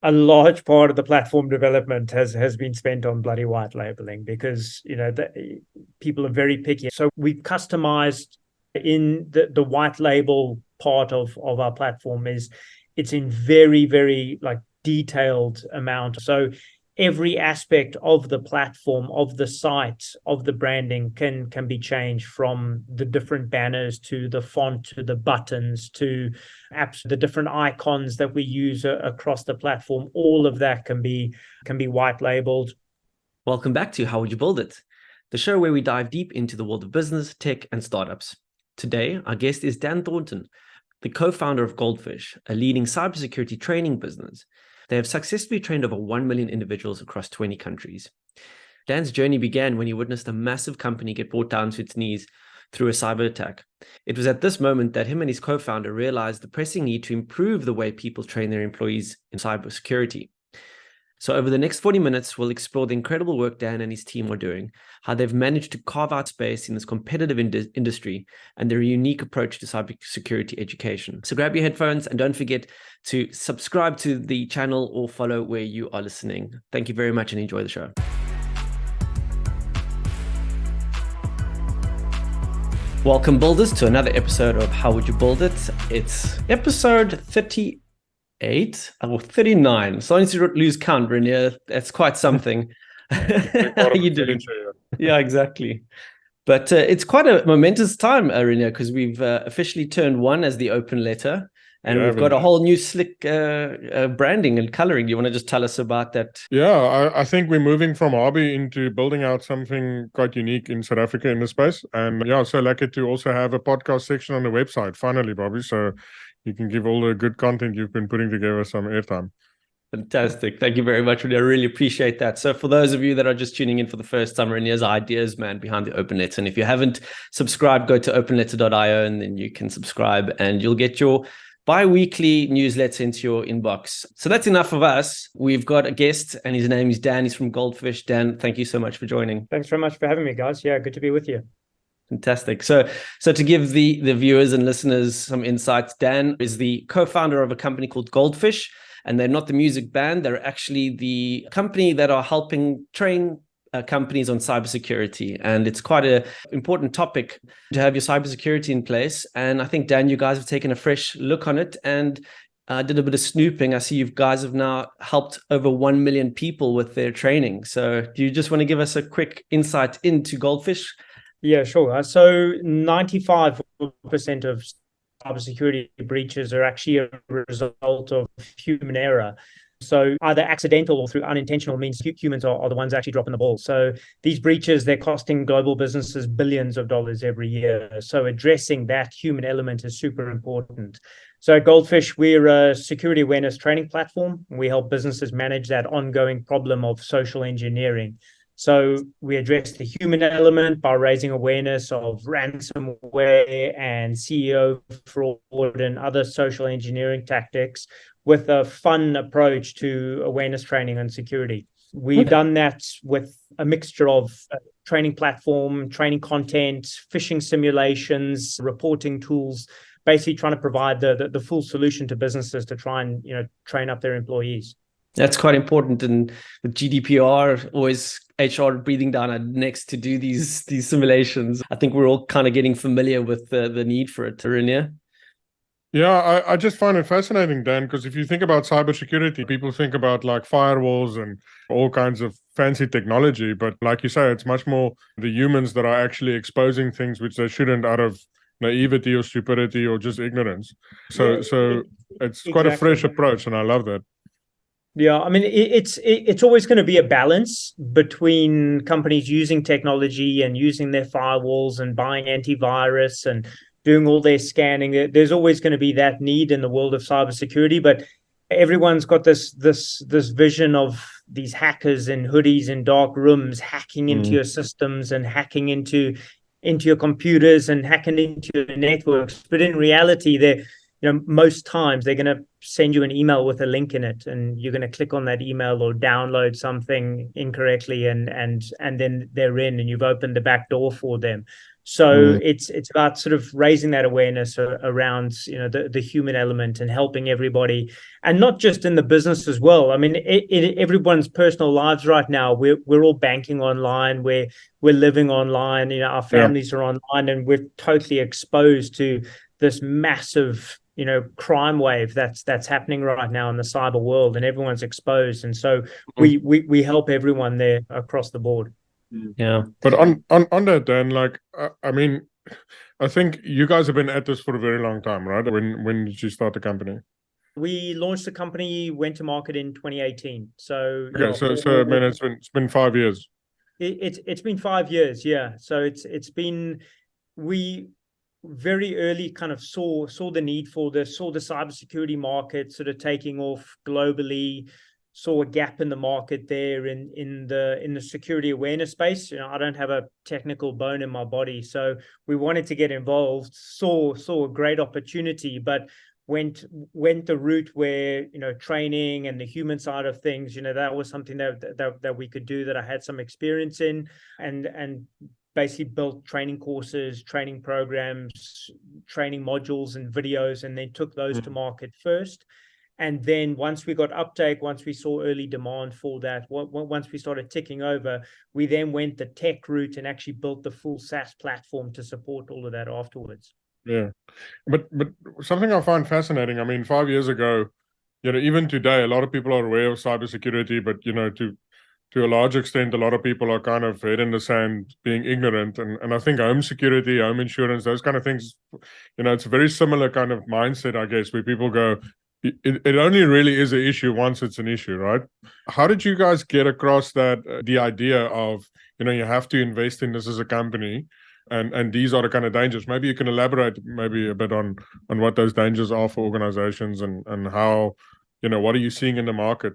a large part of the platform development has been spent on bloody white labeling because people are very picky. So we've customized in the white label part of our platform it's in very, very like detailed amount. So every aspect of the platform, of the site, of the branding can be changed, from the different banners to the font to the buttons to apps, the different icons that we use across the platform. All of that can be white labeled. Welcome back to How Would You Build It, the show where we dive deep into the world of business, tech, and startups. Today, our guest is Dan Thornton, the co-founder of Goldfish, a leading cybersecurity training business. They have successfully trained over 1 million individuals across 20 countries. Dan's journey began when he witnessed a massive company get brought down to its knees through a cyber attack. It was at this moment that him and his co-founder realized the pressing need to improve the way people train their employees in cybersecurity. So over the next 40 minutes, we'll explore the incredible work Dan and his team are doing, how they've managed to carve out space in this competitive industry, and their unique approach to cybersecurity education. So grab your headphones and don't forget to subscribe to the channel or follow where you are listening. Thank you very much and enjoy the show. Welcome, builders, to another episode of How Would You Build It? It's episode 38 or 39. Starting to lose count, Renier. That's quite something. How are you doing? Yeah, exactly. But it's quite a momentous time, Renier, because we've officially turned one as the open letter. And we've got a whole new slick branding and coloring. Do you want to just tell us about that? Yeah, I think we're moving from hobby into building out something quite unique in South Africa in this space. And yeah, so lucky to also have a podcast section on the website, finally, Bobby. So you can give all the good content you've been putting together some airtime. Fantastic. Thank you very much. I really appreciate that. So for those of you that are just tuning in for the first time, Renier's ideas, man, behind the open letter. And if you haven't subscribed, go to openletter.io and then you can subscribe and you'll get your bi-weekly newsletter into your inbox. So that's enough of us. We've got a guest and his name is Dan. He's from Goldfish. Dan, thank you so much for joining. Thanks very much for having me, guys. Yeah, good to be with you. Fantastic. So to give the viewers and listeners some insights, Dan is the co-founder of a company called Goldfish, and they're not the music band. They're actually the company that are helping train companies on cybersecurity. And it's quite an important topic to have your cybersecurity in place. And I think, Dan, you guys have taken a fresh look on it and did a bit of snooping. I see you guys have now helped over 1 million people with their training. So do you just want to give us a quick insight into Goldfish? Yeah, sure. So 95% of cybersecurity breaches are actually a result of human error. So either accidental or through unintentional means, humans are the ones actually dropping the ball. So these breaches, they're costing global businesses billions of dollars every year. So addressing that human element is super important. So at Goldfish, we're a security awareness training platform. We help businesses manage that ongoing problem of social engineering. So we address the human element by raising awareness of ransomware and CEO fraud and other social engineering tactics with a fun approach to awareness training and security. We've done that with a mixture of training platform, training content, phishing simulations, reporting tools, basically trying to provide the full solution to businesses to try and train up their employees. That's quite important. And with GDPR, always HR breathing down our necks to do these simulations. I think we're all kind of getting familiar with the need for it, Renier. Yeah, I just find it fascinating, Dan, because if you think about cybersecurity, people think about like firewalls and all kinds of fancy technology. But like you say, it's much more the humans that are actually exposing things which they shouldn't out of naivety or stupidity or just ignorance. So it's quite a fresh approach, and I love that. Yeah, I mean, it's always going to be a balance between companies using technology and using their firewalls and buying antivirus and doing all their scanning. There's always going to be that need in the world of cybersecurity, but everyone's got this vision of these hackers in hoodies in dark rooms hacking into your systems and hacking into your computers and hacking into your networks. But in reality, most times they're going to send you an email with a link in it, and you're going to click on that email or download something incorrectly, and then they're in, and you've opened the back door for them. So it's about sort of raising that awareness around the human element and helping everybody, and not just in the business as well. I mean, everyone's personal lives right now. We're all banking online. We're living online. Our families are online, and we're totally exposed to this massive crime wave that's happening right now in the cyber world, and everyone's exposed. And so we help everyone there across the board. Yeah. But on that, Dan, I mean, I think you guys have been at this for a very long time, right? When did you start the company? We launched the company, went to market in 2018. So okay, so I mean, it's been 5 years. It's been 5 years, yeah. So we very early kind of saw the need for this, saw the cybersecurity market sort of taking off globally, saw a gap in the market there in the security awareness space. I don't have a technical bone in my body, so we wanted to get involved, saw a great opportunity, but went the route where training and the human side of things, that was something that we could do, that I had some experience in, and basically built training courses, training programs, training modules and videos, and then took those to market first. And then once we got uptake, once we saw early demand for that, once we started ticking over, we then went the tech route and actually built the full SaaS platform to support all of that afterwards. Yeah, but something I find fascinating, I mean, 5 years ago, even today, a lot of people are aware of cybersecurity, but to a large extent, a lot of people are kind of head in the sand, being ignorant. And I think home security, home insurance, those kind of things, it's a very similar kind of mindset, I guess, where people go, it only really is an issue once it's an issue, right? How did you guys get across that, the idea of, you have to invest in this as a company, and these are the kind of dangers? Maybe you can elaborate maybe a bit on what those dangers are for organizations, and how, what are you seeing in the market?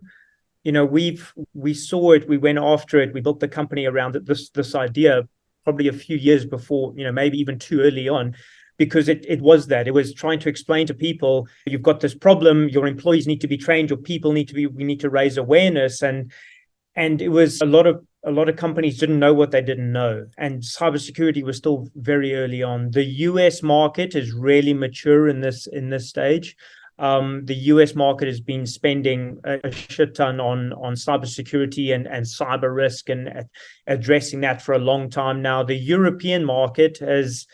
We saw it, we went after it, we built the company around it, this idea probably a few years before, maybe even too early on, because it was trying to explain to people, you've got this problem, your employees need to be trained, your people we need to raise awareness, and it was a lot of companies didn't know what they didn't know, and cybersecurity was still very early on. The US market is really mature in this stage. The US market has been spending a shit ton on cybersecurity and cyber risk, and addressing that for a long time now. The European market has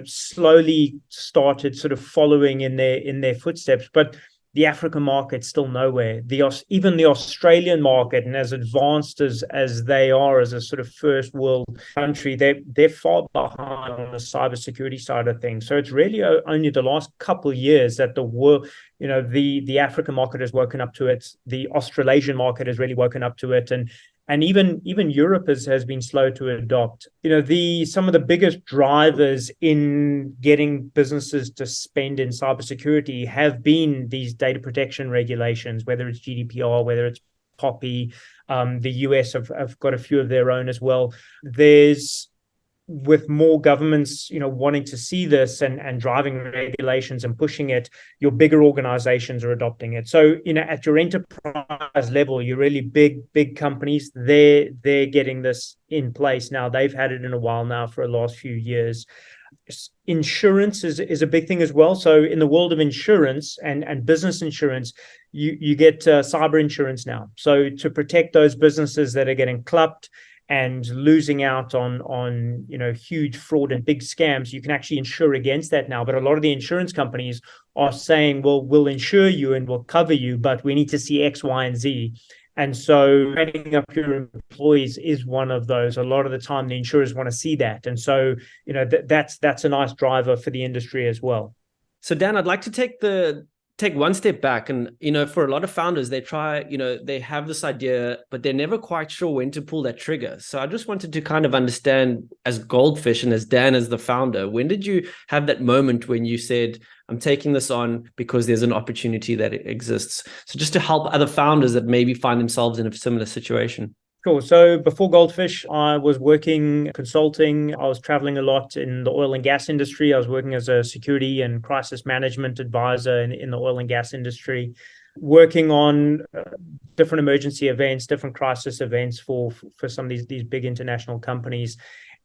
slowly started sort of following in their footsteps, but the African market's still nowhere. Even the Australian market, and as advanced as they are as a sort of first world country, they're far behind on the cybersecurity side of things. So it's really only the last couple of years that the world, the African market has woken up to it. The Australasian market has really woken up to it, and even Europe has been slow to adopt. Some of the biggest drivers in getting businesses to spend in cybersecurity have been these data protection regulations, whether it's GDPR, whether it's POPI. The US have got a few of their own as well. With more governments, wanting to see this and driving regulations and pushing it, your bigger organizations are adopting it. So, at your enterprise level, your really big companies, they're getting this in place now. They've had it in a while now, for the last few years. Insurance is a big thing as well. So in the world of insurance and business insurance, you get cyber insurance now. So to protect those businesses that are getting clubbed and losing out on huge fraud and big scams, you can actually insure against that now. But a lot of the insurance companies are saying, well, we'll insure you and we'll cover you, but we need to see X, Y, and Z. And so training up your employees is one of those. A lot of the time, the insurers want to see that. And so, that's a nice driver for the industry as well. So Dan, I'd like to take one step back, and for a lot of founders, they try, they have this idea, but they're never quite sure when to pull that trigger. So I just wanted to kind of understand, as Goldfish and as Dan, as the founder, when did you have that moment when you said, I'm taking this on because there's an opportunity that exists? So just to help other founders that maybe find themselves in a similar situation. Sure. So before Goldfish, I was working consulting. I was traveling a lot in the oil and gas industry. I was working as a security and crisis management advisor in the oil and gas industry, working on different emergency events, different crisis events for some of these big international companies.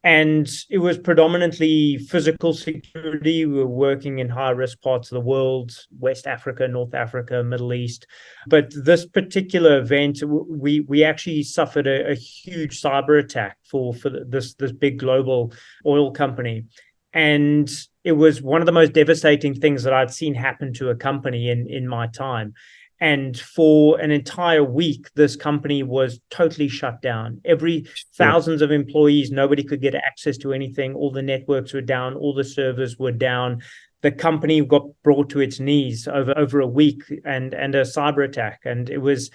And it was predominantly physical security. We were working in high risk parts of the world, West Africa, North Africa, Middle East. But this particular event, we actually suffered a huge cyber attack for this big global oil company. And it was one of the most devastating things that I'd seen happen to a company in my time. And for an entire week, this company was totally shut down. Thousands of employees, nobody could get access to anything. All the networks were down, all the servers were down. The company got brought to its knees over a week and a cyber attack. And it was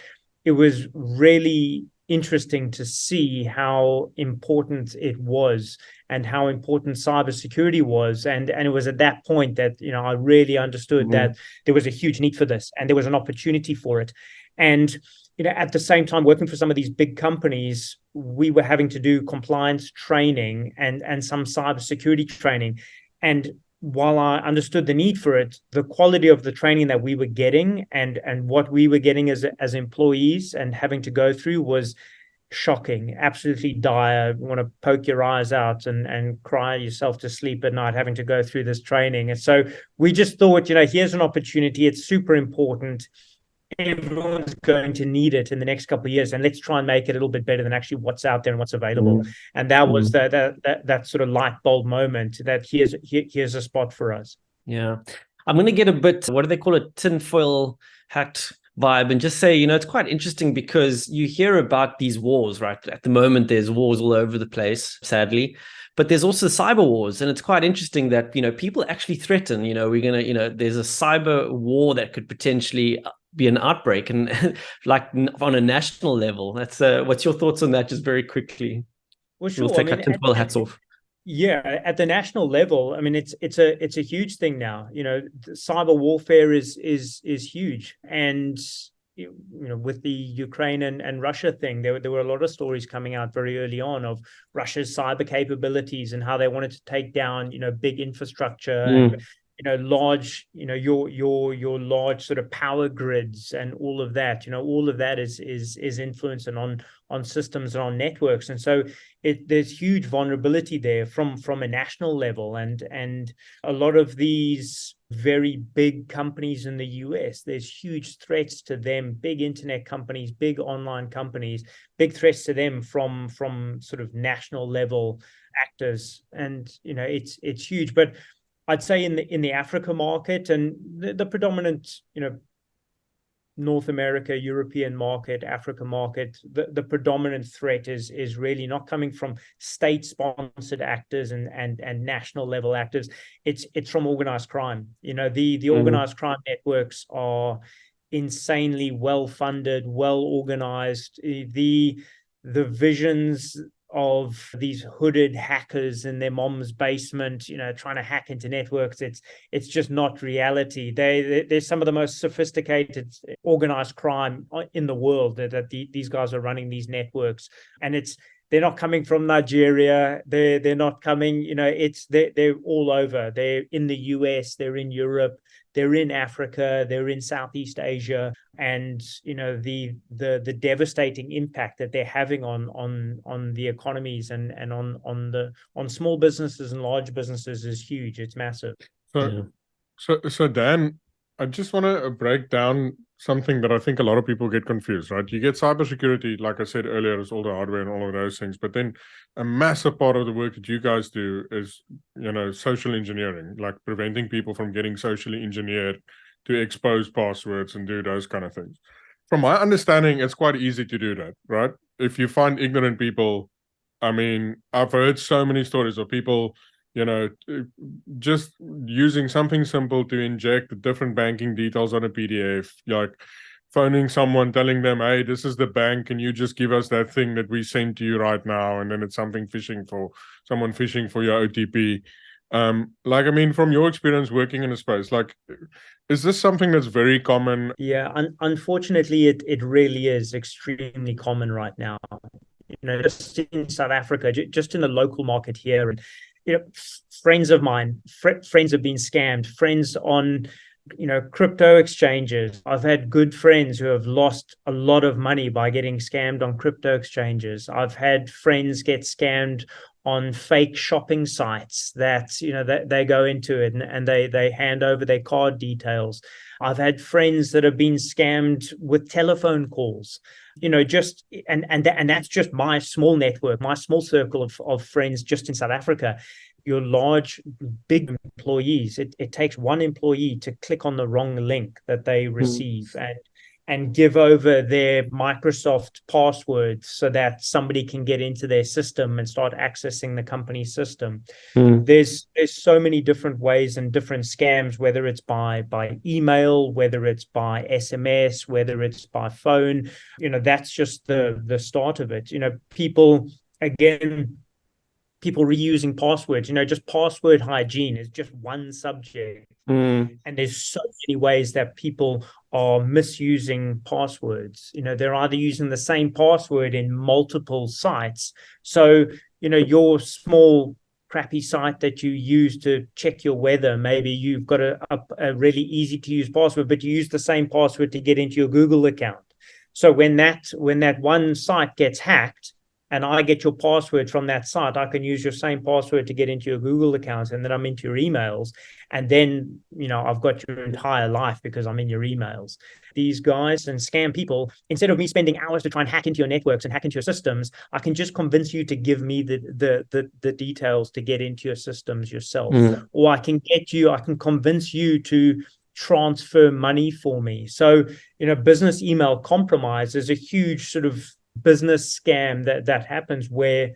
really interesting to see how important it was and how important cybersecurity was. And it was at that point that, I really understood that there was a huge need for this and there was an opportunity for it. And, at the same time, working for some of these big companies, we were having to do compliance training and some cybersecurity training. And while I understood the need for it, the quality of the training that we were getting and what we were getting as employees and having to go through was shocking, absolutely dire. You want to poke your eyes out and cry yourself to sleep at night having to go through this training. And so we just thought, here's an opportunity. It's super important. Everyone's going to need it in the next couple of years, and let's try and make it a little bit better than actually what's out there and what's available. And that was that sort of light bulb moment that here's a spot for us. Yeah, I'm going to get a bit, what do they call it, tinfoil hat vibe, and just say, it's quite interesting because you hear about these wars, right? At the moment, there's wars all over the place, sadly. But there's also cyber wars, and it's quite interesting that, people actually threaten, we're going to, there's a cyber war that could potentially be an outbreak, and like on a national level. That's what's your thoughts on that, just very quickly? Well, sure. We'll take our tinfoil hats off. Yeah, at the national level, I mean, it's a huge thing now. Cyber warfare is huge, and with the Ukraine and Russia thing, there were a lot of stories coming out very early on of Russia's cyber capabilities and how they wanted to take down big infrastructure and large, your large sort of power grids and all of that. All of that is influence and on systems and on networks. And so there's huge vulnerability there from a national level. And a lot of these very big companies in the US, there's huge threats to them, big internet companies, big online companies, big threats to them from sort of national level actors. And, it's huge. But I'd say in the Africa market and the predominant, North America, European market, Africa market, the predominant threat is really not coming from state-sponsored actors and national level actors. It's from organized crime. The organized crime networks are insanely well-funded, well-organized. The visions of these hooded hackers in their mom's basement, trying to hack into networks. It's just not reality. They're some of the most sophisticated organized crime in the world that these guys are running these networks. And they're not coming from Nigeria. They're not coming, they're all over. They're in the US, they're in Europe, they're in Africa, they're in Southeast Asia, and the devastating impact that they're having on the economies and on small businesses and large businesses is huge. It's massive. So Dan, I just want to break down something that I think a lot of people get confused, right? You get cybersecurity, like I said earlier, is all the hardware and all of those things. But then a massive part of the work that you guys do is, social engineering, like preventing people from getting socially engineered to expose passwords and do those kind of things. From my understanding, it's quite easy to do that, right? If you find ignorant people, I mean, I've heard so many stories of people just using something simple to inject the different banking details on a PDF, like phoning someone, telling them, hey, this is the bank, can you just give us that thing that we sent to you right now? And then it's someone phishing for your OTP. From your experience working in a space, is this something that's very common? Yeah, unfortunately, it really is extremely common right now. just in South Africa, just in the local market here. And, friends of mine, friends have been scammed, friends on, crypto exchanges. I've had good friends who have lost a lot of money by getting scammed on crypto exchanges. I've had friends get scammed on fake shopping sites that, that they go into it and they hand over their card details. I've had friends that have been scammed with telephone calls, just and that's just my small network, my small circle of friends just in South Africa. Your large, big employees, it takes one employee to click on the wrong link that they receive and give over their Microsoft passwords so that somebody can get into their system and start accessing the company system. There's so many different ways and different scams, whether it's by email, whether it's by SMS, whether it's by phone. That's just the start of it. People reusing passwords, just password hygiene is just one subject. And there's so many ways that people are misusing passwords. They're either using the same password in multiple sites. So, your small crappy site that you use to check your weather, maybe you've got a really easy to use password, but you use the same password to get into your Google account. So when that one site gets hacked, and I get your password from that site, I can use your same password to get into your Google account, and then I'm into your emails. And then, I've got your entire life because I'm in your emails. These guys and scam people, instead of me spending hours to try and hack into your networks and hack into your systems, I can just convince you to give me the details to get into your systems yourself. Or I can convince you to transfer money for me. So, business email compromise is a huge sort of business scam that happens, where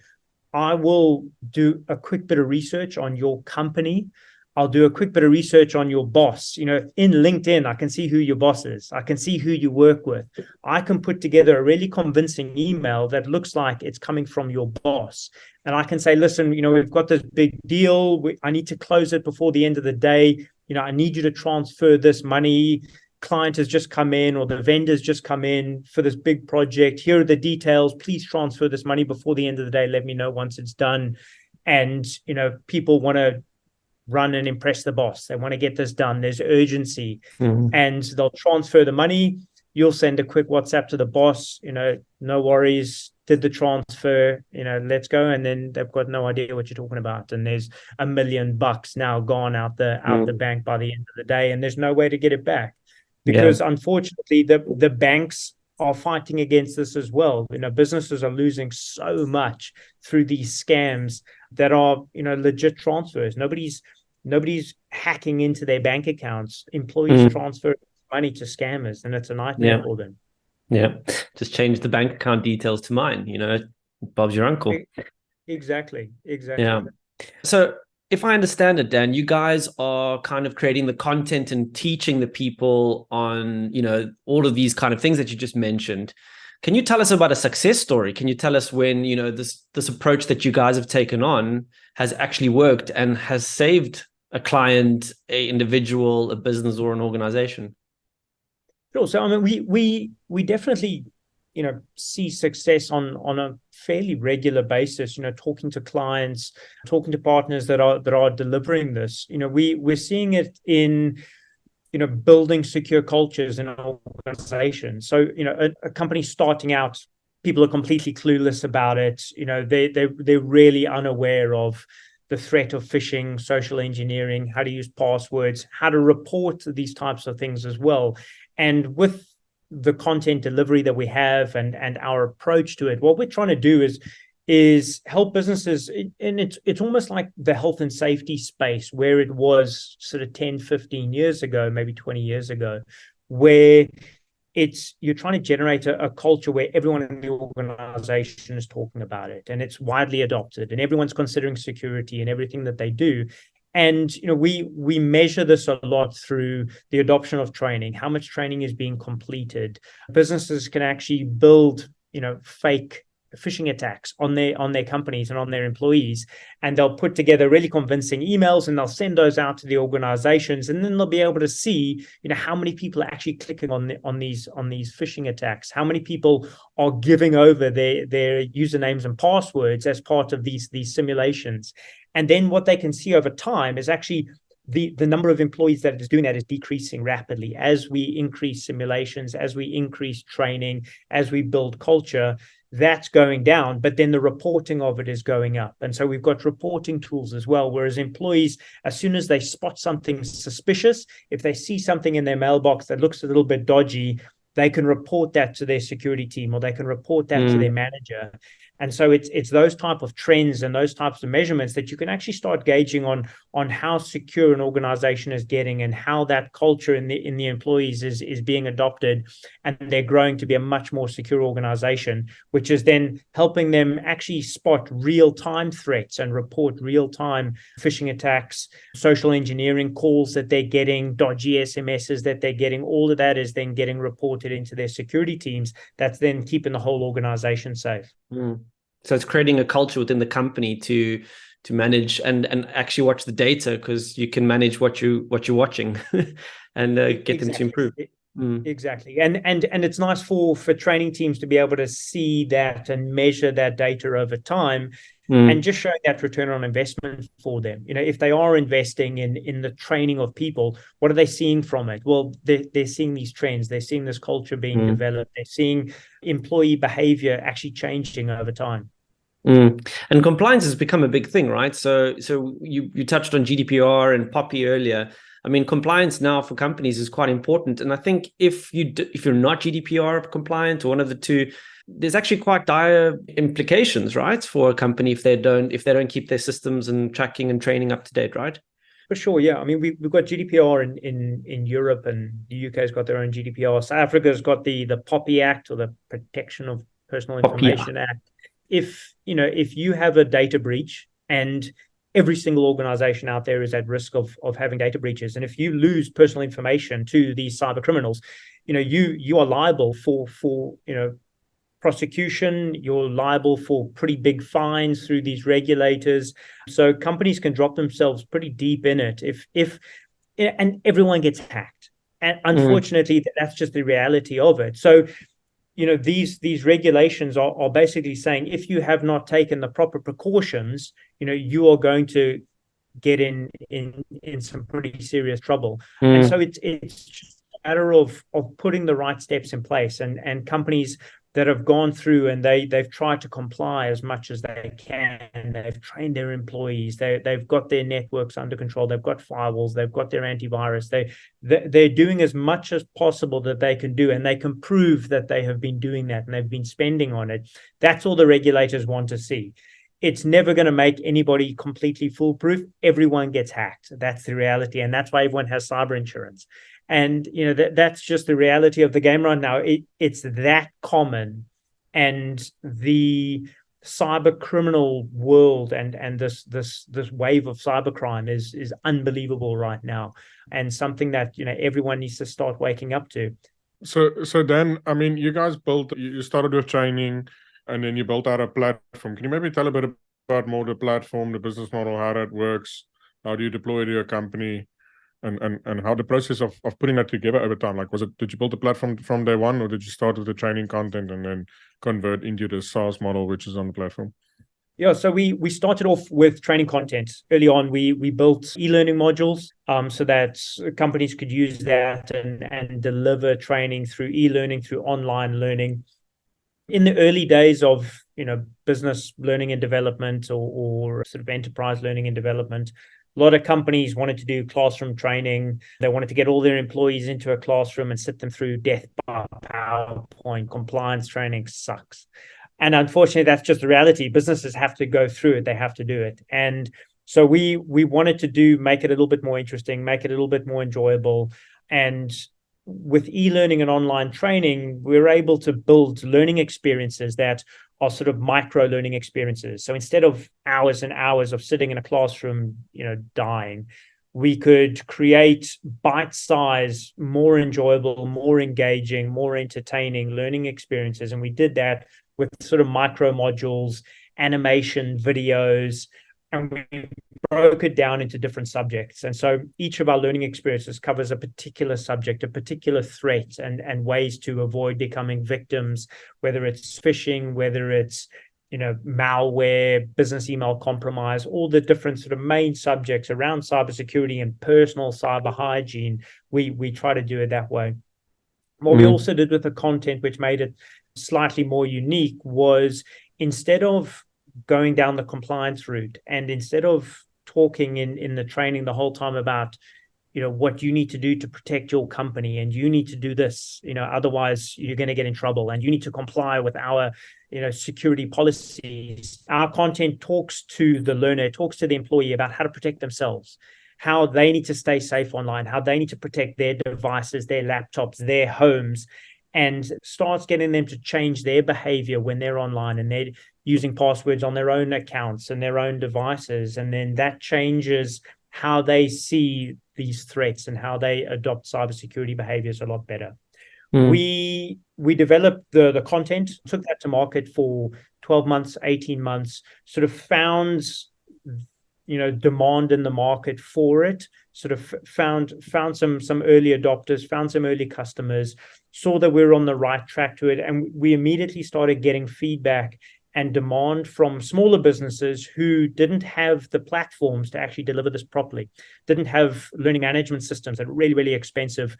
I will do a quick bit of research on your company. I'll do a quick bit of research on your boss. In LinkedIn, I can see who your boss is. I can see who you work with. I can put together a really convincing email that looks like it's coming from your boss. And I can say, listen, we've got this big deal. I need to close it before the end of the day. I need you to transfer this money. Client has just come in, or the vendor's just come in for this big project. Here are the details. Please transfer this money before the end of the day. Let me know once it's done. And, people want to run and impress the boss. They want to get this done. There's urgency. And they'll transfer the money. You'll send a quick WhatsApp to the boss, no worries, did the transfer, let's go. And then they've got no idea what you're talking about. And there's $1 million now gone out the bank by the end of the day. And there's no way to get it back. Because unfortunately, the banks are fighting against this as well. Businesses are losing so much through these scams that are, legit transfers. Nobody's hacking into their bank accounts. Employees transfer money to scammers, and it's a nightmare for them. Yeah, just change the bank account details to mine. Bob's your uncle. Exactly. Yeah. So, if I understand it, Dan, you guys are kind of creating the content and teaching the people on, all of these kind of things that you just mentioned. Can you tell us about a success story? Can you tell us when, this approach that you guys have taken on has actually worked and has saved a client, an individual, a business, or an organization? Sure. So, I mean, we definitely, see success on a fairly regular basis, talking to clients, talking to partners that are delivering this. We're seeing it in, building secure cultures in an organization. So, a company starting out, people are completely clueless about it. They're really unaware of the threat of phishing, social engineering, how to use passwords, how to report these types of things as well. And with the content delivery that we have and our approach to it, what we're trying to do is help businesses. And it's almost like the health and safety space, where it was sort of 10, 15 years ago, maybe 20 years ago, where you're trying to generate a culture where everyone in the organization is talking about it, and it's widely adopted, and everyone's considering security in everything that they do. And we measure this a lot through the adoption of training, how much training is being completed. Businesses can actually build fake phishing attacks on their companies and on their employees, and they'll put together really convincing emails and they'll send those out to the organizations, and then they'll be able to see, how many people are actually clicking on these phishing attacks, how many people are giving over their usernames and passwords as part of these simulations. And then what they can see over time is actually the number of employees that is doing that is decreasing rapidly as we increase simulations, as we increase training, as we build culture. That's going down, but then the reporting of it is going up. And so we've got reporting tools as well, whereas employees, as soon as they spot something suspicious, if they see something in their mailbox that looks a little bit dodgy, they can report that to their security team, or they can report that to their manager. And so it's those type of trends and those types of measurements that you can actually start gauging on how secure an organization is getting, and how that culture in the employees is being adopted, and they're growing to be a much more secure organization, which is then helping them actually spot real-time threats and report real-time phishing attacks, social engineering calls that they're getting, dodgy SMSs that they're getting. All of that is then getting reported into their security teams. That's then keeping the whole organization safe. So it's creating a culture within the company to manage and actually watch the data, because you can manage what you're watching and get them to improve. Exactly. And it's nice for training teams to be able to see that and measure that data over time, and just showing that return on investment for them. If they are investing in the training of people, what are they seeing from it? Well, they're seeing these trends. They're seeing this culture being developed. They're seeing employee behavior actually changing over time. And compliance has become a big thing, right? So you touched on GDPR and POPI earlier. I mean, compliance now for companies is quite important. And I think if you're not GDPR compliant, or one of the two, there's actually quite dire implications, right, for a company if they don't keep their systems and tracking and training up to date, right? For sure, yeah. I mean, we've got GDPR in Europe, and the UK's got their own GDPR. South Africa's got the POPI Act, or the Protection of Personal Information Act. If you have a data breach, and every single organization out there is at risk of having data breaches, and if you lose personal information to these cyber criminals, you are liable for prosecution. You're liable for pretty big fines through these regulators. So companies can drop themselves pretty deep in it and everyone gets hacked. And unfortunately, that's just the reality of it. So these regulations are basically saying, if you have not taken the proper precautions, you are going to get in some pretty serious trouble. And so it's just a matter of putting the right steps in place, and companies that have gone through and they've tried to comply as much as they can. They've trained their employees. They've got their networks under control. They've got firewalls. They've got their antivirus. They're doing as much as possible that they can do, and they can prove that they have been doing that and they've been spending on it. That's all the regulators want to see. It's never going to make anybody completely foolproof. Everyone gets hacked. That's the reality, and that's why everyone has cyber insurance. And that's just the reality of the game right now. It's that common, and the cyber criminal world and this wave of cybercrime is unbelievable right now, and something that everyone needs to start waking up to. So Dan, I mean, you guys you started with training, and then you built out a platform. Can you maybe tell a bit about more the platform, the business model, how that works? How do you deploy it to your company? And how the process of putting that together over time, like, did you build the platform from day one, or did you start with the training content and then convert into the SaaS model, which is on the platform? Yeah, so we started off with training content. Early on, we built e-learning modules so that companies could use that and deliver training through e-learning, through online learning. In the early days of business learning and development, or sort of enterprise learning and development, a lot of companies wanted to do classroom training. They wanted to get all their employees into a classroom and sit them through death by PowerPoint. Compliance training sucks. And unfortunately, that's just the reality. Businesses have to go through it. They have to do it. And so we wanted to make it a little bit more interesting, make it a little bit more enjoyable. And with e-learning and online training, we're able to build learning experiences that are sort of micro learning experiences. So instead of hours and hours of sitting in a classroom, dying, we could create bite-sized, more enjoyable, more engaging, more entertaining learning experiences. And we did that with sort of micro modules, animation, videos, and we broke it down into different subjects. And so each of our learning experiences covers a particular subject, a particular threat, and ways to avoid becoming victims, whether it's phishing, whether it's malware, business email compromise, all the different sort of main subjects around cybersecurity and personal cyber hygiene. We try to do it that way. What we also did with the content, which made it slightly more unique, was instead of going down the compliance route and instead of talking in the training the whole time about what you need to do to protect your company, and you need to do this, otherwise you're going to get in trouble, and you need to comply with our security policies. Our content talks to the learner, talks to the employee about how to protect themselves, how they need to stay safe online, how they need to protect their devices, their laptops, their homes, and starts getting them to change their behavior when they're online and they're using passwords on their own accounts and their own devices. And then that changes how they see these threats and how they adopt cybersecurity behaviors a lot better. We developed the content, took that to market for 12 months, 18 months, sort of found demand in the market for it, sort of found some early adopters, found some early customers, saw that we were on the right track to it, and we immediately started getting feedback and demand from smaller businesses who didn't have the platforms to actually deliver this properly, didn't have learning management systems that were really, really expensive,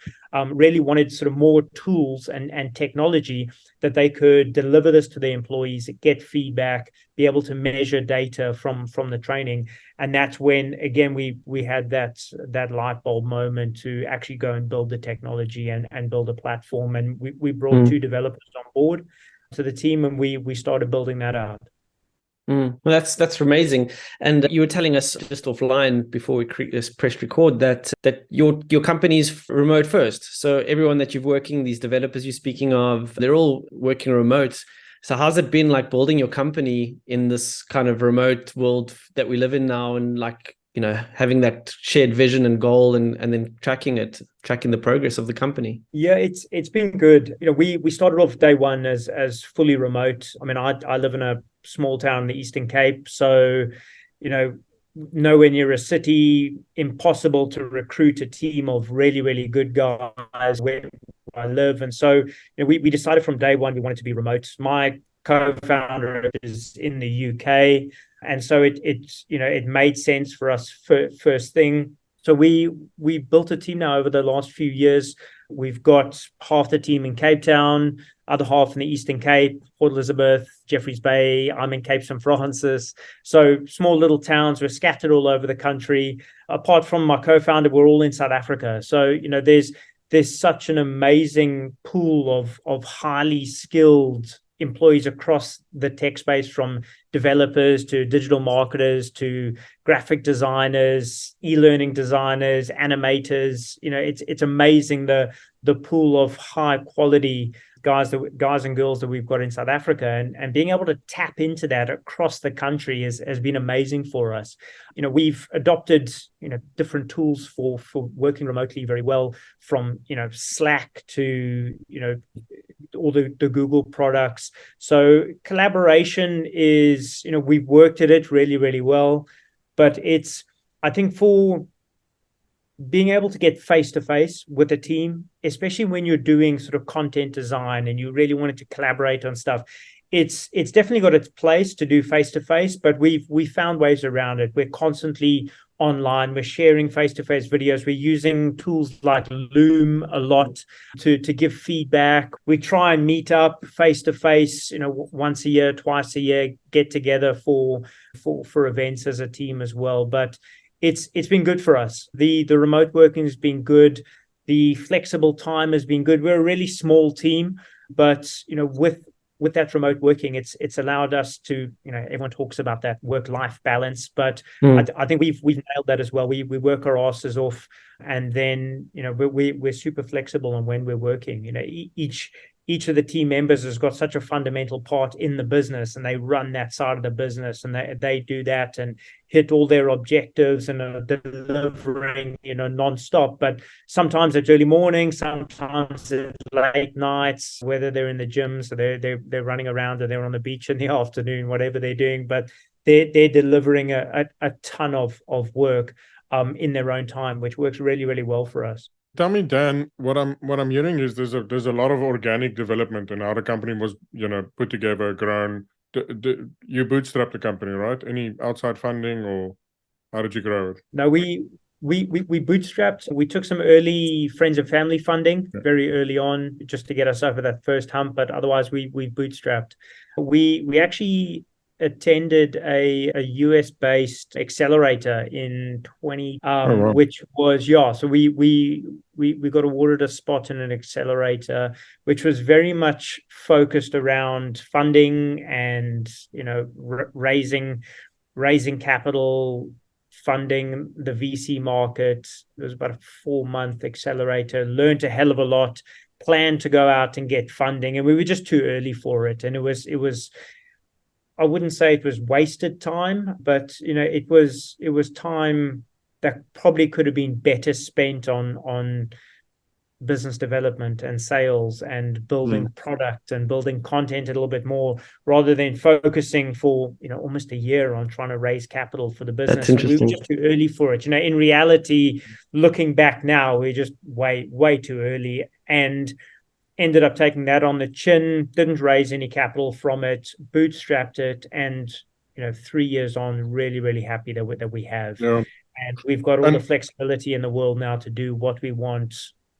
really wanted sort of more tools and technology that they could deliver this to their employees, get feedback, be able to measure data from the training. And that's when, again, we had that light bulb moment to actually go and build the technology and build a platform. And we brought two developers on board to the team, and we started building that out. Well, that's amazing. And you were telling us just offline before we pressed record that your company's remote first. So everyone that you're working, these developers you're speaking of, they're all working remote. So how's it been like building your company in this kind of remote world that we live in now, and having that shared vision and goal, and then tracking the progress of the company? Yeah, it's been good. We started off day one as fully remote. I mean, I live in a small town in the Eastern Cape, so nowhere near a city, impossible to recruit a team of really, really good guys where I live. And so we decided from day one we wanted to be remote. My co-founder is in the UK, and so it made sense for us first thing. So we built a team now over the last few years. We've got half the team in Cape Town, other half in the Eastern Cape, Port Elizabeth, Jeffreys Bay. I'm in Cape St. Francis. So small little towns. We're scattered all over the country. Apart from my co-founder, we're all in South Africa. So there's such an amazing pool of highly skilled employees across the tech space, from developers to digital marketers to graphic designers, e-learning designers, animators. It's amazing the pool of high quality guys and girls that we've got in South Africa, and being able to tap into that across the country has been amazing for us. We've adopted different tools for working remotely very well, from Slack to all the Google products. So collaboration is we've worked at it really, really well, but I think for being able to get face to face with a team, especially when you're doing sort of content design and you really wanted to collaborate on stuff, it's definitely got its place to do face to face, but we found ways around it. We're constantly online. We're sharing face to face videos. We're using tools like Loom a lot to give feedback. We try and meet up face to face, once a year, twice a year, get together for events as a team as well. But it's been good for us. The remote working has been good. The flexible time has been good. We're a really small team, but with that remote working, it's allowed us to, everyone talks about that work-life balance, but I think we've nailed that as well. We work our asses off, and then we're super flexible on when we're working. each of the team members has got such a fundamental part in the business, and they run that side of the business, and they do that and hit all their objectives and are delivering, nonstop. But sometimes it's early morning, sometimes it's late nights, whether they're in the gyms or they're running around or they're on the beach in the afternoon, whatever they're doing. But they're delivering a ton of work in their own time, which works really, really well for us. Tell me, Dan, what I'm hearing is there's a lot of organic development in how the company was, put together, grown. You bootstrapped the company, right? Any outside funding, or how did you grow it? No, we bootstrapped. We took some early friends and family funding very early on just to get us over that first hump, but otherwise we bootstrapped. We actually attended a US based accelerator in 20 wow. which was so we got awarded a spot in an accelerator which was very much focused around funding and raising capital, funding the VC market. It was about a 4-month accelerator. Learned a hell of a lot, planned to go out and get funding, and we were just too early for it. And it was I wouldn't say it was wasted time, but it was time that probably could have been better spent on business development and sales and building product and building content a little bit more, rather than focusing for almost a year on trying to raise capital for the business. That's interesting. We were just too early for it. In reality, looking back now, we're just way too early, and ended up taking that on the chin, didn't raise any capital from it, bootstrapped it, and 3 years on, really, really happy that we have. Yeah. And we've got all the flexibility in the world now to do what we want,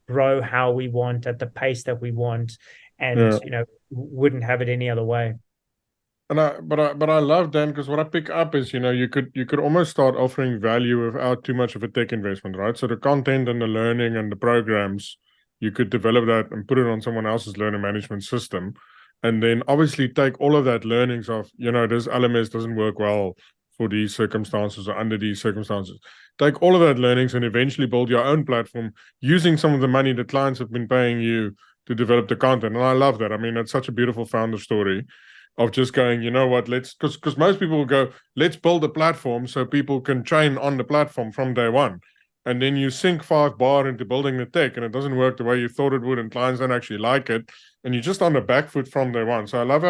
grow how we want, at the pace that we want, and wouldn't have it any other way. And I love, Dan, because what I pick up is you could almost start offering value without too much of a tech investment, right? So the content and the learning and the programs, you could develop that and put it on someone else's learning management system, and then obviously take all of that learnings of this LMS doesn't work well for these circumstances or under these circumstances. Take all of that learnings and eventually build your own platform using some of the money the clients have been paying you to develop the content. And I love that. I mean, it's such a beautiful founder story of just going, because most people will go, let's build a platform so people can train on the platform from day one. And then you sink 5 bar into building the tech and it doesn't work the way you thought it would, and clients don't actually like it, and you're just on the back foot from day one. So I love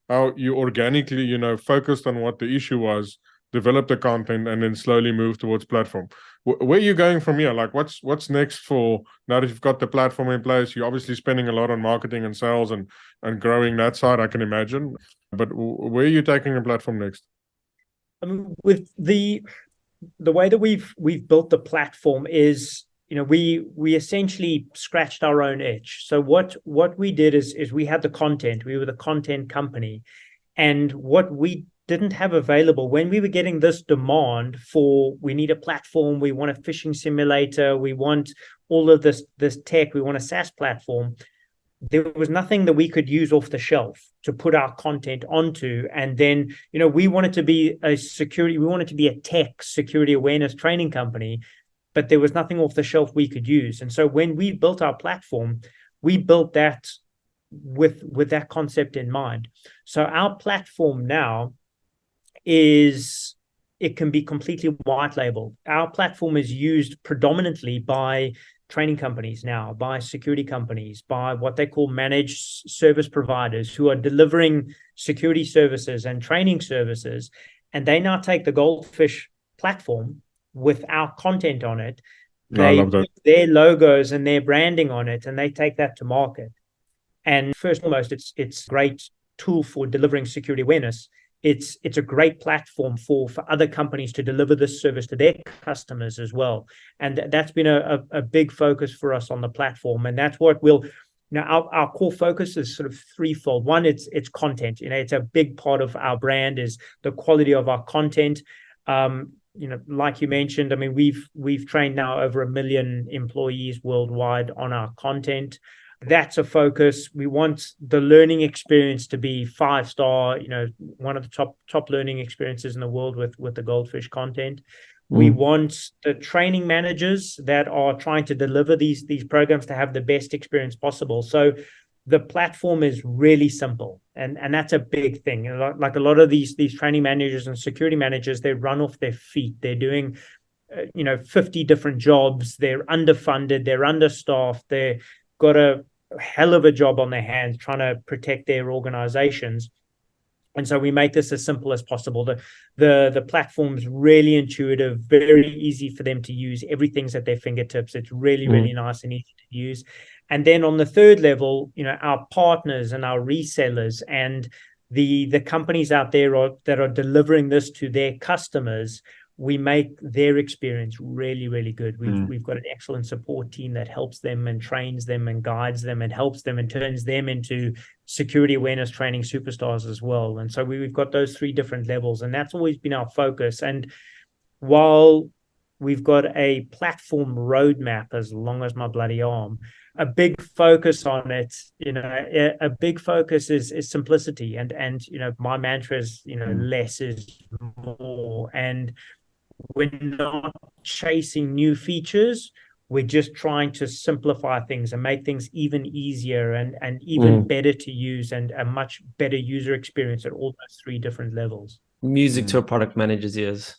how you organically, focused on what the issue was, develop the content, and then slowly move towards platform. Where are you going from here? Like, what's next for, now that you've got the platform in place? You're obviously spending a lot on marketing and sales and growing that side, I can imagine. But where are you taking the platform next? I mean, with the way that we've built the platform is, we essentially scratched our own itch. So what we did is we had the content. We were the content company, and what we didn't have available when we were getting this demand for, we need a platform, we want a fishing simulator, we want all of this tech, we want a SaaS platform. There was nothing that we could use off the shelf to put our content onto. And then, we wanted to be we wanted to be a tech security awareness training company, but there was nothing off the shelf we could use. And so when we built our platform, we built that with that concept in mind. So our platform now it can be completely white labeled. Our platform is used predominantly by training companies now, by security companies, by what they call managed service providers who are delivering security services and training services. And they now take the Goldfish platform with our content on it. They put their logos and their branding on it, and they take that to market. And first and foremost, it's a great tool for delivering security awareness. It's a great platform for other companies to deliver this service to their customers as well. And that's been a big focus for us on the platform. And that's what our core focus is sort of threefold. One, it's content. It's a big part of our brand is the quality of our content. Like you mentioned, I mean, we've trained now over 1 million employees worldwide on our content. That's a focus. We want the learning experience to be 5-star, one of the top learning experiences in the world with the Goldfish content. We want the training managers that are trying to deliver these programs to have the best experience possible. So the platform is really simple, and that's a big thing. Like a lot of these training managers and security managers, they run off their feet. They're doing 50 different jobs. They're underfunded, they're understaffed, they've got a hell of a job on their hands trying to protect their organizations. And so we make this as simple as possible. The platform's really intuitive, very easy for them to use. Everything's at their fingertips. It's really, really nice and easy to use. And then on the third level, our partners and our resellers and the companies out there that are delivering this to their customers, we make their experience really, really good. We've got an excellent support team that helps them and trains them and guides them and helps them and turns them into security awareness training superstars as well. And so we've got those three different levels, and that's always been our focus. And while we've got a platform roadmap as long as my bloody arm, a big focus on it, a big focus is simplicity. And my mantra is, less is more. And we're not chasing new features. We're just trying to simplify things and make things even easier and even better to use, and a much better user experience at all those three different levels. Music to a product manager's ears.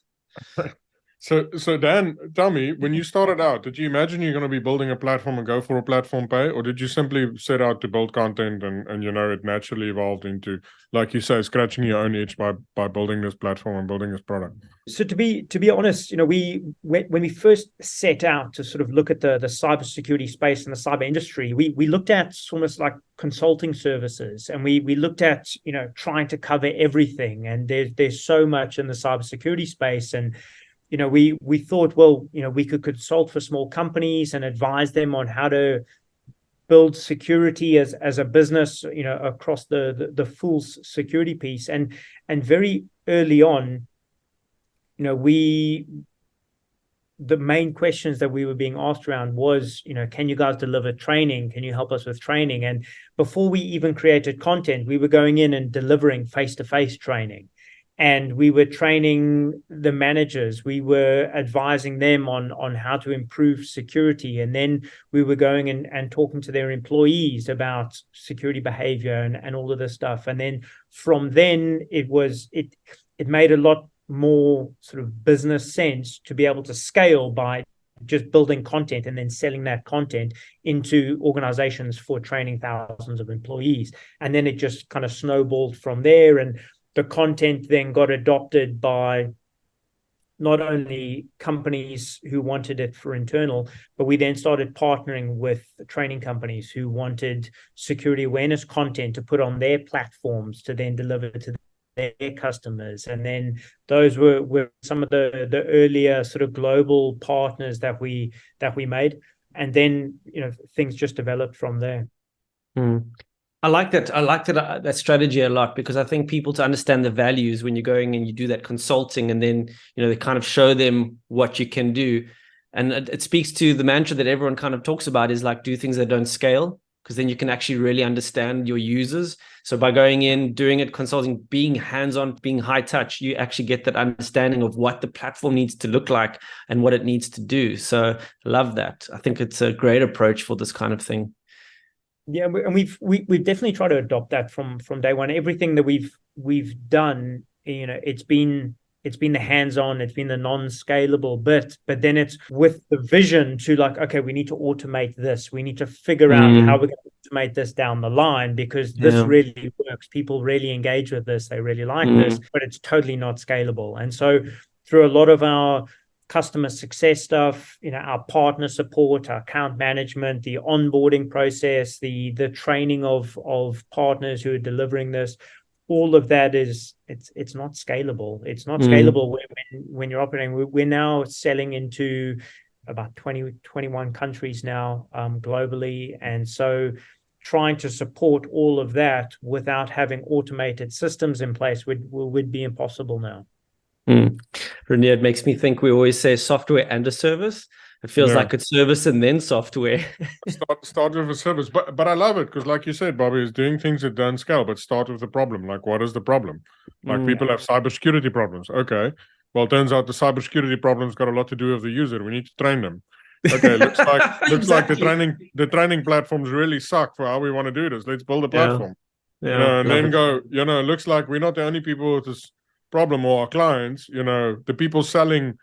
So Dan, tell me, when you started out, did you imagine you're going to be building a platform and go for a platform pay, or did you simply set out to build content and it naturally evolved into, like you say, scratching your own itch by building this platform and building this product? So to be honest, when we first set out to sort of look at the cybersecurity space and the cyber industry, we looked at almost like consulting services, and we looked at trying to cover everything. And there's so much in the cybersecurity space, and we thought, well, we could consult for small companies and advise them on how to build security as a business, across the full security piece. And very early on, the main questions that we were being asked around was, can you guys deliver training? Can you help us with training? And before we even created content, we were going in and delivering face-to-face training. And we were training the managers. We were advising them on how to improve security. And then we were going and talking to their employees about security behavior and all of this stuff. And then from then, it made a lot more sort of business sense to be able to scale by just building content and then selling that content into organizations for training thousands of employees. And then it just kind of snowballed from there. And the content then got adopted by not only companies who wanted it for internal, but we then started partnering with training companies who wanted security awareness content to put on their platforms to then deliver to their customers. And then those were some of the earlier sort of global partners that we made. And then, things just developed from there. I like that strategy a lot, because I think people, to understand the values when you're going and you do that consulting, and then they kind of show them what you can do, and it speaks to the mantra that everyone kind of talks about, is like, do things that don't scale, because then you can actually really understand your users. So by going in, doing it, consulting, being hands-on, being high touch, you actually get that understanding of what the platform needs to look like and what it needs to do. So love that. I think it's a great approach for this kind of thing. Yeah, and we've definitely tried to adopt that from day one. Everything that we've done, it's been the hands-on, it's been the non-scalable bit, but then it's with the vision to like, okay, we need to automate this. We need to figure out how we're going to automate this down the line, because this really works. People really engage with this. They really like this, but it's totally not scalable. And so through a lot of our customer success stuff, our partner support, our account management, the onboarding process, the training of partners who are delivering this, all of that it's not scalable. It's not scalable when you're operating. We're now selling into about 21 countries now, globally. And so trying to support all of that without having automated systems in place would be impossible now. Renier, it makes me think we always say software and a service. It feels like it's service and then software. start with a service, but I love it, because like you said, Bobby, is doing things that don't scale, but start with the problem. Like, what is the problem? Like, people have cybersecurity problems. Okay, well, it turns out the cybersecurity problem's got a lot to do with the user. We need to train them. okay, looks like Exactly. the training platforms really suck for how we want to do this. Let's build a platform. Yeah, And love then it. go, looks like we're not the only people with this problem or our clients, the people selling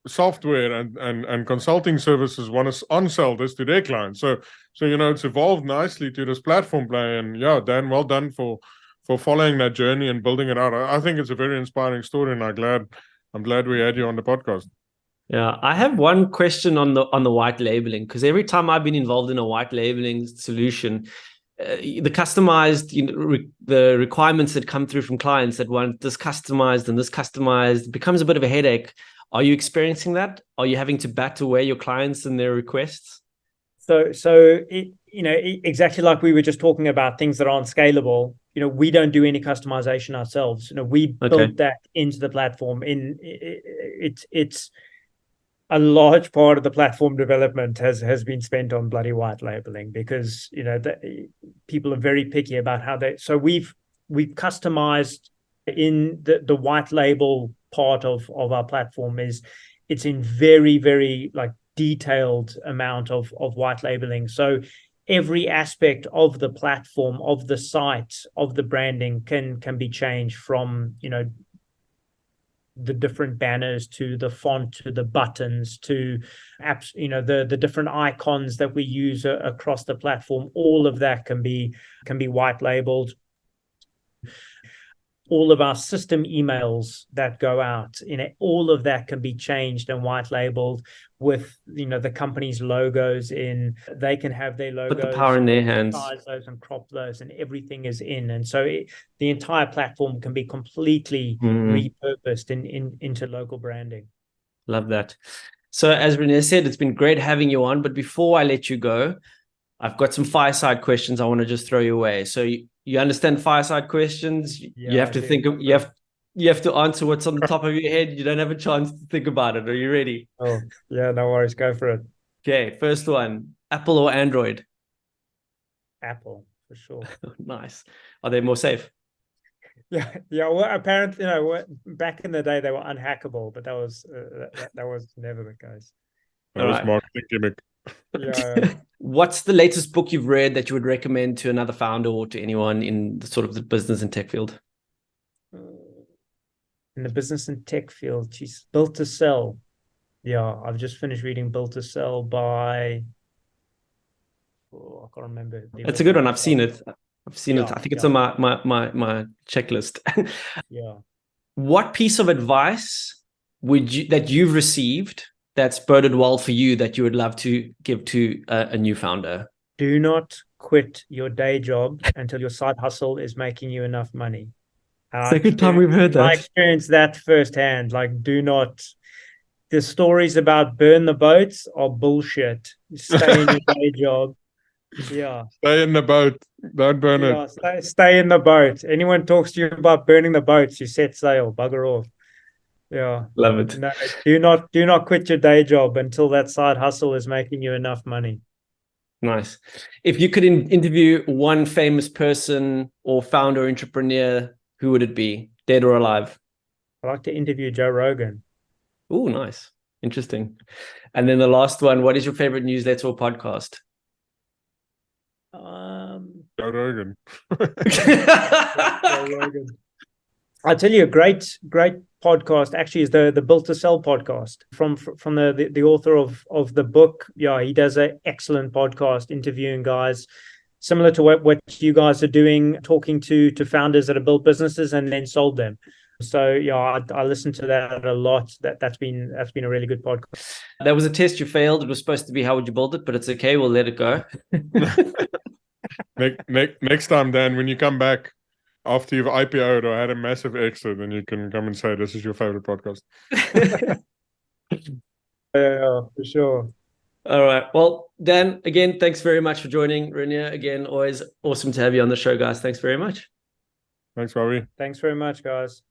software and consulting services want to on-sell this to their clients. So it's evolved nicely to this platform play. And yeah, Dan, well done for following that journey and building it out. I think it's a very inspiring story, and I'm glad we had you on the podcast. Yeah, I have one question on the white labeling, because every time I've been involved in a white labeling solution, the customized, the requirements that come through from clients that want this customized becomes a bit of a headache. Are you experiencing that? Are you having to bat away your clients and their requests? So exactly like we were just talking about things that aren't scalable. We don't do any customization ourselves. We build that into the platform. It's a large part of the platform development has been spent on bloody white labeling, because people are very picky about how they. So we've customized in the white label part of our platform. It's in very, very like detailed amount of white labeling. So every aspect of the platform, of the site, of the branding can be changed, from the different banners to the font to the buttons to apps, the different icons that we use across the platform. All of that can be white labeled. All of our system emails that go out, all of that can be changed and white labeled with the company's logos in. They can have their logos, put the power in their hands, size those and crop those, and everything is in. And so the entire platform can be completely repurposed into local branding. Love that. So as Renee said, it's been great having you on, but before I let you go, I've got some fireside questions I want to just throw you away. So you understand fireside questions? You have to think of, you have to answer what's on the top of your head. You don't have a chance to think about it. Are you ready? Oh, yeah, no worries. Go for it. Okay, first one, Apple or Android? Apple, for sure. Nice. Are they more safe? Yeah. Well, apparently, back in the day they were unhackable, but that was never the case. That was marketing gimmick. Yeah. What's the latest book you've read that you would recommend to another founder or to anyone in the sort of the business and tech field? In the business and tech field, geez, Built to Sell. Yeah, I've just finished reading Built to Sell by. I can't remember. It's a good one. I've seen it. I think it's on my checklist. Yeah. What piece of advice that you've received that's boded well for you that you would love to give to a new founder? Do not quit your day job until your side hustle is making you enough money. Second time we've heard that. I experienced that firsthand. Like, do not. The stories about burn the boats are bullshit. Stay in your day job. Yeah. Stay in the boat. Don't burn it. Stay in the boat. Anyone talks to you about burning the boats, you set sail. Bugger off. Yeah. Love it. No, do not quit your day job until that side hustle is making you enough money. Nice. If you could interview one famous person or founder or entrepreneur, who would it be? Dead or alive? I'd like to interview Joe Rogan. Oh, nice. Interesting. And then the last one, what is your favorite newsletter or podcast? Joe Rogan. Joe Rogan. I'll tell you, a great podcast actually is the Built to Sell podcast from the author of the book. Yeah, he does an excellent podcast interviewing guys similar to what you guys are doing, talking to founders that have built businesses and then sold them. So yeah, I listen to that a lot. That's been a really good podcast. That was a test you failed. It was supposed to be how would you build it, but it's okay. We'll let it go. Next time, Dan, when you come back after you've IPO'd or had a massive exit, then you can come and say this is your favorite podcast. Yeah, for sure. All right. Well, Dan, again, thanks very much for joining. Renia, again, always awesome to have you on the show, guys. Thanks very much. Thanks, Robbie. Thanks very much, guys.